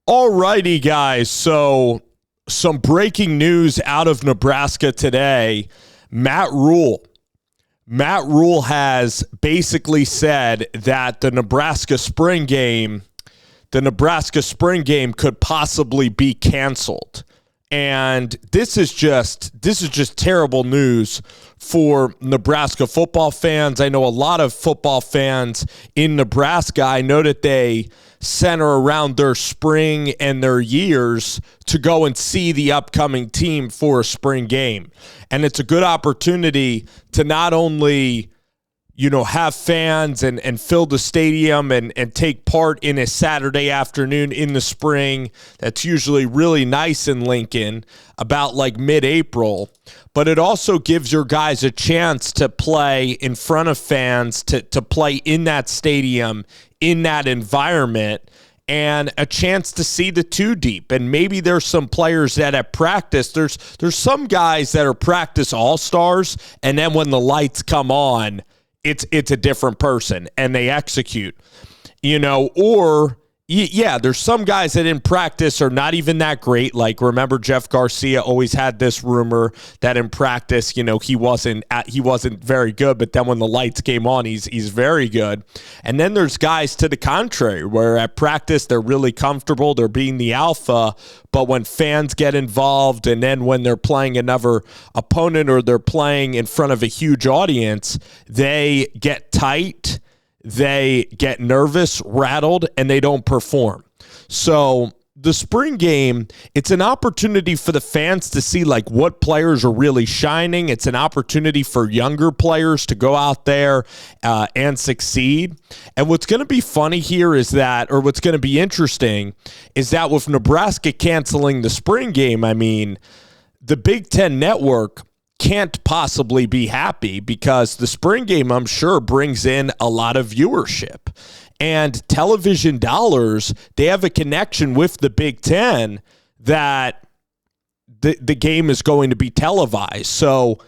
All righty, guys. So some breaking news out of Nebraska today. Matt Rhule has basically said that the Nebraska spring game could possibly be canceled. And this is just terrible news for Nebraska football fans. I know a lot of football fans in Nebraska. I know that they center around their spring and their years to go and see the upcoming team for a spring game. And it's a good opportunity to not only have fans and fill the stadium and take part in a Saturday afternoon in the spring. That's usually really nice in Lincoln about like mid-April. But it also gives your guys a chance to play in front of fans, to play in that stadium, in that environment, and a chance to see the two deep. And maybe there's some players that at practice, there's some guys that are practice all-stars, and then when the lights come on, it's a different person and they execute, there's some guys that in practice are not even that great. Like, remember, Jeff Garcia always had this rumor that in practice, he wasn't very good, but then when the lights came on, he's very good. And then there's guys to the contrary, where at practice they're really comfortable, they're being the alpha, but when fans get involved and then when they're playing another opponent or they're playing in front of a huge audience, they get tight, they get nervous, rattled, and they don't perform. So the spring game, it's an opportunity for the fans to see like what players are really shining. It's an opportunity for younger players to go out there and succeed. And what's going to be funny here is that, or what's going to be interesting, is that with Nebraska canceling the spring game, the Big Ten Network can't possibly be happy because the spring game, I'm sure, brings in a lot of viewership. And television dollars, they have a connection with the Big Ten that the game is going to be televised. So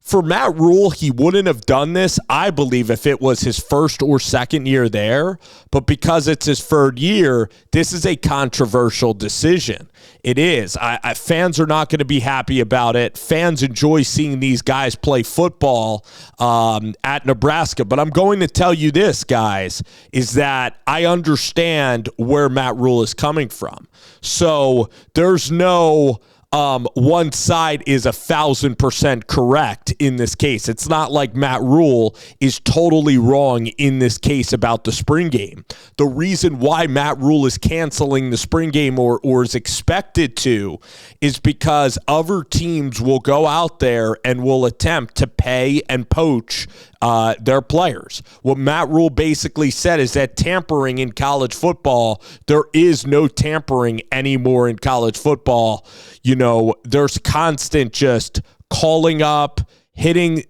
for Matt Rhule, he wouldn't have done this, I believe, if it was his first or second year there. But because it's his third year, this is a controversial decision. It is. Fans are not going to be happy about it. Fans enjoy seeing these guys play football at Nebraska. But I'm going to tell you this, guys, is that I understand where Matt Rhule is coming from. So there's no one side is 1,000% correct in this case. It's not like Matt Rhule is totally wrong in this case about the spring game. The reason why Matt Rhule is canceling the spring game or is expected to is because other teams will go out there and will attempt to pay and poach their players. What Matt Rhule basically said is that tampering in college football, there is no tampering anymore in college football. There's constant just calling up, hitting,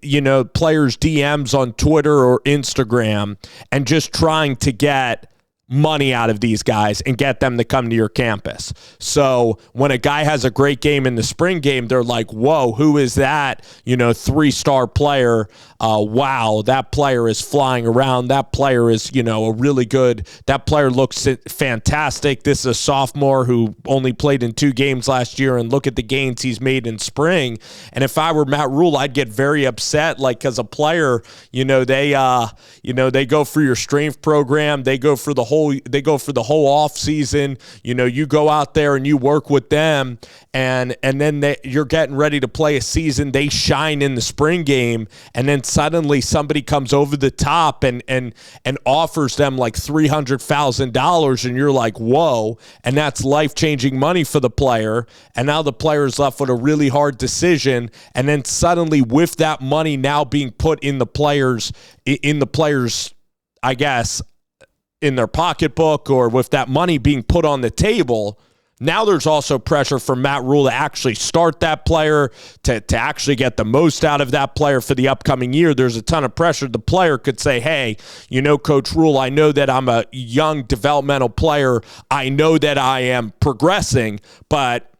players' DMs on Twitter or Instagram and just trying to get money out of these guys and get them to come to your campus. So when a guy has a great game in the spring game, they're like, whoa, who is that? 3-star player. Wow, that player is flying around. That player is, a really good, that player looks fantastic. This is a sophomore who only played in 2 games last year, and look at the gains he's made in spring. And if I were Matt Rhule, I'd get very upset, because a player, they go for your strength program. They go for the whole off season. You go out there and you work with them, and then you're getting ready to play a season. They shine in the spring game, and then suddenly somebody comes over the top and offers them like $300,000, and you're like, whoa, and that's life-changing money for the player. And now the player is left with a really hard decision, and then suddenly with that money now being put in the players, I guess, in their pocketbook, or with that money being put on the table, now there's also pressure for Matt Rhule to actually start that player, to actually get the most out of that player for the upcoming year. There's a ton of pressure. The player could say, hey, Coach Rhule, I know that I'm a young developmental player. I know that I am progressing, but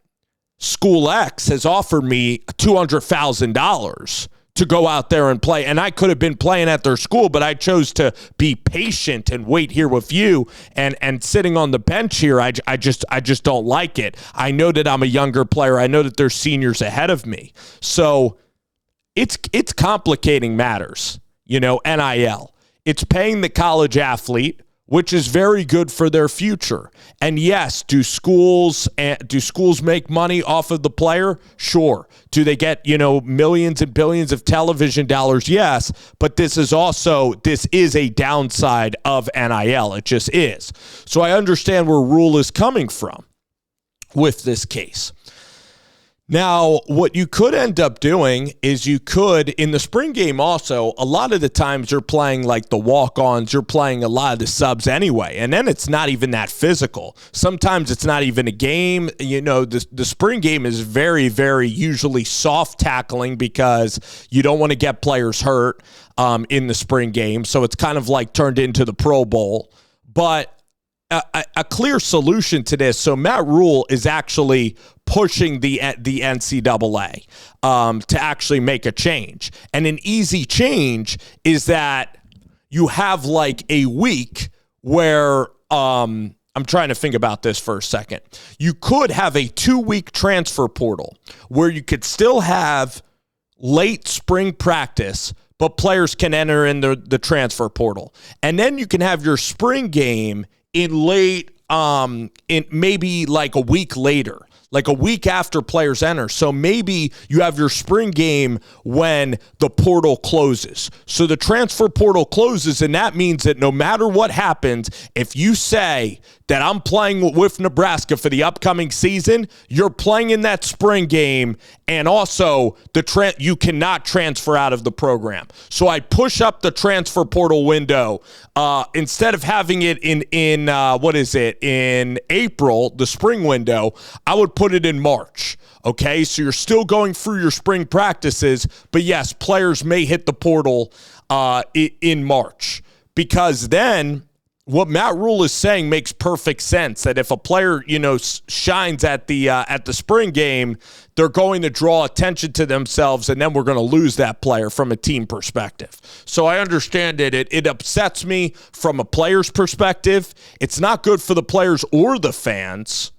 School X has offered me $200,000 to go out there and play. And I could have been playing at their school, but I chose to be patient and wait here with you and sitting on the bench here. I just don't like it. I know that I'm a younger player. I know that there's seniors ahead of me. So it's complicating matters, NIL. It's paying the college athlete, which is very good for their future. And yes, do schools make money off of the player? Sure. Do they get, millions and billions of television dollars? Yes. But this is a downside of NIL. It just is. So I understand where Rhule is coming from with this case. Now, what you could end up doing is you could, in the spring game also, a lot of the times you're playing like the walk-ons, you're playing a lot of the subs anyway, and then it's not even that physical. Sometimes it's not even a game. The spring game is very, very usually soft tackling because you don't want to get players hurt in the spring game, so it's kind of like turned into the Pro Bowl. But a clear solution to this. So Matt Rhule is actually pushing the NCAA to actually make a change. And an easy change is that you have like a week where I'm trying to think about this for a second. You could have a 2-week transfer portal where you could still have late spring practice, but players can enter in the transfer portal. And then you can have your spring game in maybe like a week later, like a week after players enter. So maybe you have your spring game when the portal closes. So the transfer portal closes, and that means that no matter what happens, if you say that I'm playing with Nebraska for the upcoming season, you're playing in that spring game, and also you cannot transfer out of the program. So I push up the transfer portal window. Instead of having it in April, the spring window, I would put it in March. Okay, so you're still going through your spring practices, but yes, players may hit the portal in March, because then what Matt Rhule is saying makes perfect sense, that if a player, shines at the spring game, they're going to draw attention to themselves, and then we're going to lose that player from a team perspective. So I understand it. It upsets me from a player's perspective. It's not good for the players or the fans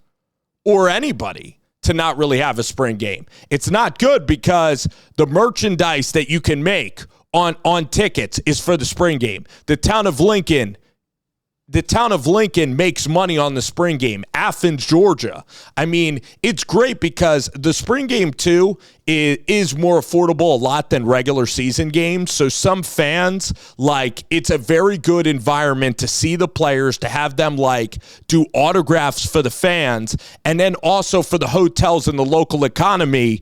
or anybody to not really have a spring game. It's not good because the merchandise that you can make on tickets is for the spring game. The town of Lincoln makes money on the spring game. Athens, Georgia. I mean, it's great because the spring game, too, is more affordable a lot than regular season games. So some fans, it's a very good environment to see the players, to have them, do autographs for the fans. And then also for the hotels and the local economy,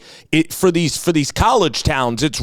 for these college towns, it's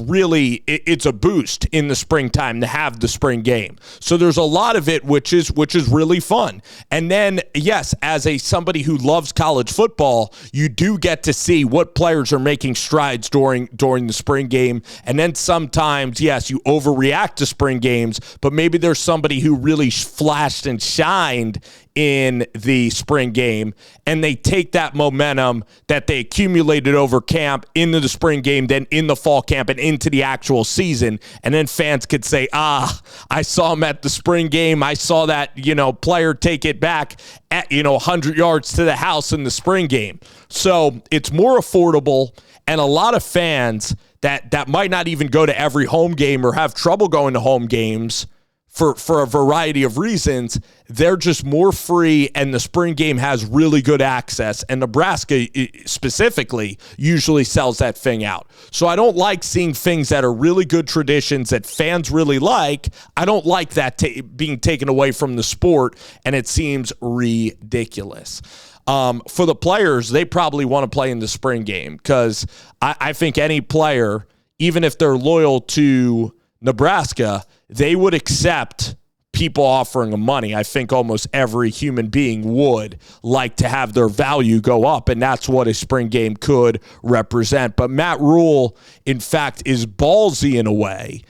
a boost in the springtime to have the spring game. So there's a lot of it, which is really fun. And then, yes, as somebody who loves college football, you do get to see what players are making strides during the spring game. And then sometimes, yes, you overreact to spring games, but maybe there's somebody who really flashed and shined in the spring game, and they take that momentum that they accumulated over camp into the spring game, then in the fall camp and into the actual season. And then fans could say, I saw him at the spring game. I saw that, player take it back at, 100 yards to the house in the spring game. So it's more affordable, and a lot of fans that might not even go to every home game or have trouble going to home games for a variety of reasons, they're just more free, and the spring game has really good access, and Nebraska specifically usually sells that thing out. So I don't like seeing things that are really good traditions that fans really like. I don't like that being taken away from the sport, and it seems ridiculous. For the players, they probably want to play in the spring game, because I think any player, even if they're loyal to Nebraska, they would accept people offering them money. I think almost every human being would like to have their value go up, and that's what a spring game could represent. But Matt Rhule, in fact, is ballsy in a way,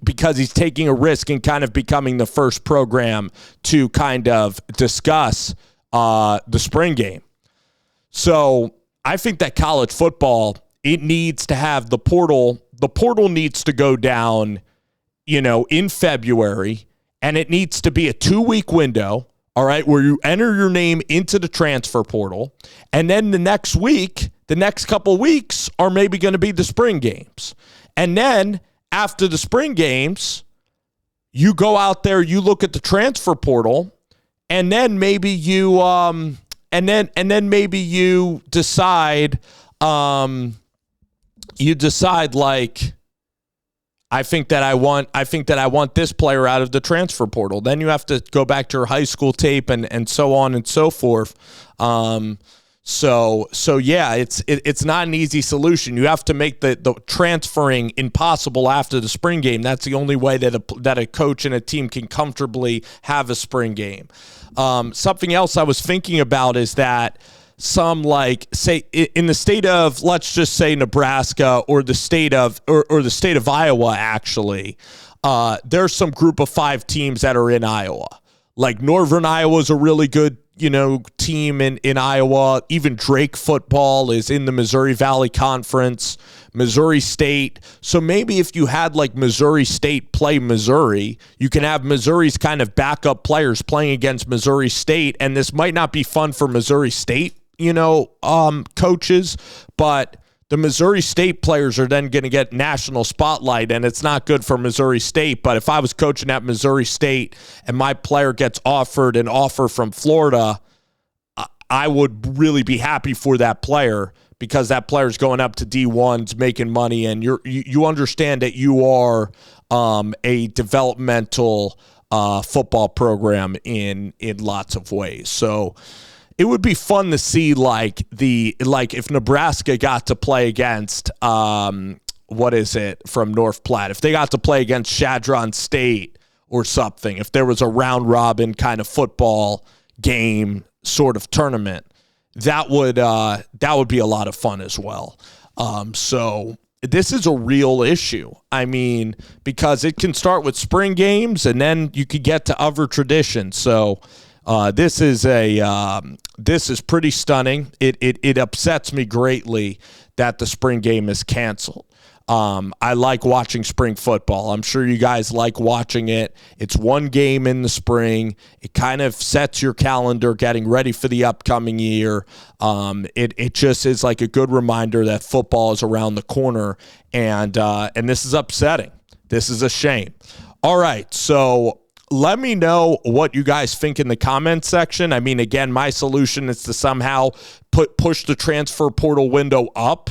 because he's taking a risk and kind of becoming the first program to kind of discuss the spring game. So I think that college football, it needs to have the portal the portal needs to go down, in February, and it needs to be a 2-week window, all right, where you enter your name into the transfer portal, and then the next couple weeks are maybe going to be the spring games. And then after the spring games, you go out there, you look at the transfer portal, and then maybe you decide like, I think that I want this player out of the transfer portal. Then you have to go back to your high school tape and so on and so forth. So yeah, it's not an easy solution. You have to make the transferring impossible after the spring game. That's the only way that a coach and a team can comfortably have a spring game. Something else I was thinking about is that some, like, say in the state of, let's just say Nebraska or the state of Iowa, actually, there's some group of 5 teams that are in Iowa. Like Northern Iowa is a really good, team in Iowa. Even Drake football is in the Missouri Valley Conference, Missouri State. So maybe if you had like Missouri State play Missouri, you can have Missouri's kind of backup players playing against Missouri State. And this might not be fun for Missouri State, coaches, but the Missouri State players are then going to get national spotlight, and it's not good for Missouri State. But if I was coaching at Missouri State and my player gets offered an offer from Florida, I would really be happy for that player, because that player's going up to D1s, making money, and you understand that you are a developmental football program in lots of ways. So it would be fun to see if Nebraska got to play against from North Platte, if they got to play against Chadron State or something, if there was a round robin kind of football game sort of tournament, that would be a lot of fun as well. So this is a real issue. I mean, because it can start with spring games and then you could get to other traditions. So this is pretty stunning. It upsets me greatly that the spring game is canceled. I like watching spring football. I'm sure you guys like watching it. It's one game in the spring. It kind of sets your calendar getting ready for the upcoming year. It just is like a good reminder that football is around the corner, and this is upsetting. This is a shame. All right, so let me know what you guys think in the comments section. I mean, again, my solution is to somehow push the transfer portal window up,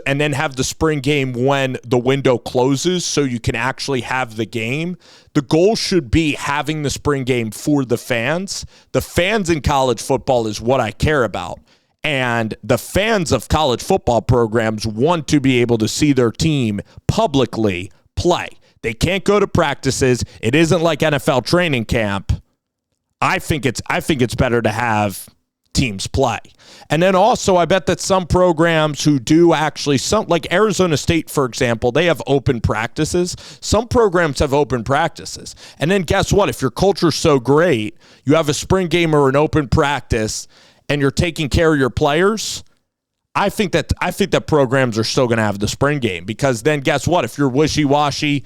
and then have the spring game when the window closes so you can actually have the game. The goal should be having the spring game for the fans. The fans in college football is what I care about. And the fans of college football programs want to be able to see their team publicly play. They can't go to practices. It isn't like NFL training camp. I think it's better to have teams play. And then also, I bet that some programs who do actually, like Arizona State, for example, they have open practices. Some programs have open practices. And then guess what? If your culture's so great, you have a spring game or an open practice, and you're taking care of your players, I think that programs are still going to have the spring game, because then guess what? If you're wishy-washy,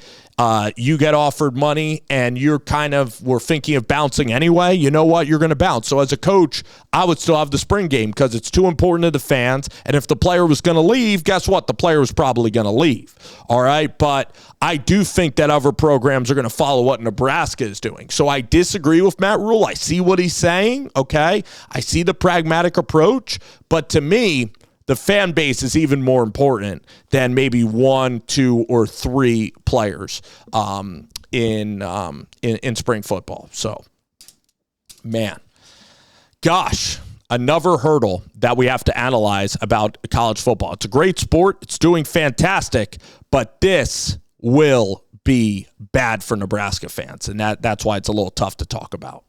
you get offered money and we're thinking of bouncing anyway, you know what? You're going to bounce. So as a coach, I would still have the spring game because it's too important to the fans. And if the player was going to leave, guess what? The player was probably going to leave. All right. But I do think that other programs are going to follow what Nebraska is doing. So I disagree with Matt Rhule. I see what he's saying. Okay. I see the pragmatic approach. But to me, the fan base is even more important than maybe 1, 2, or 3 players in spring football. So, man, gosh, another hurdle that we have to analyze about college football. It's a great sport. It's doing fantastic, but this will be bad for Nebraska fans, and that's why it's a little tough to talk about.